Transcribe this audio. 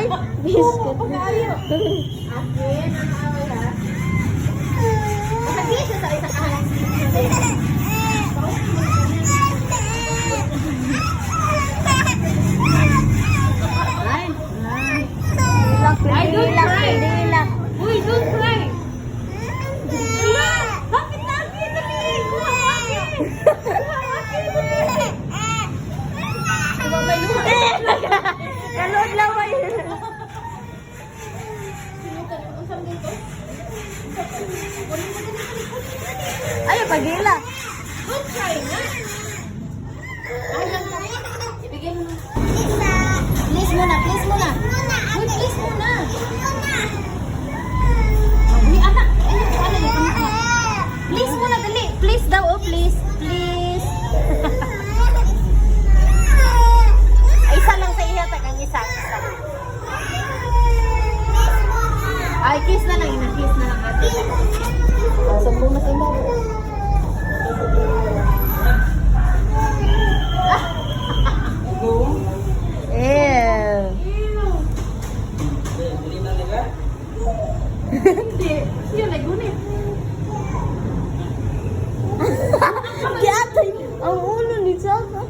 Ay, biscuit. Pag-ayo. Akin, ang away ha. Kasi sa isa kahang. Ay, don't cry. Uy, don't cry. Wala! Bakit lagi? Dali! Kuha akin! Kuha akin! Dali! May luha. Kalod lang ba yun? Ay, pagila. Don't cry na. Ay, lang ka. Ibigay mo na. Please muna, please muna. Uy, please muna. Uy, anak. Ano yun? Please muna, dali. Please daw, oh, please. Please. Ay, isa lang sa iya, tagang isa. Ay, kiss na lang. Kiss na lang natin. Sumbong na sa imo. Hindi. Yun, nagunit. Giatay ang ulo ni Saka.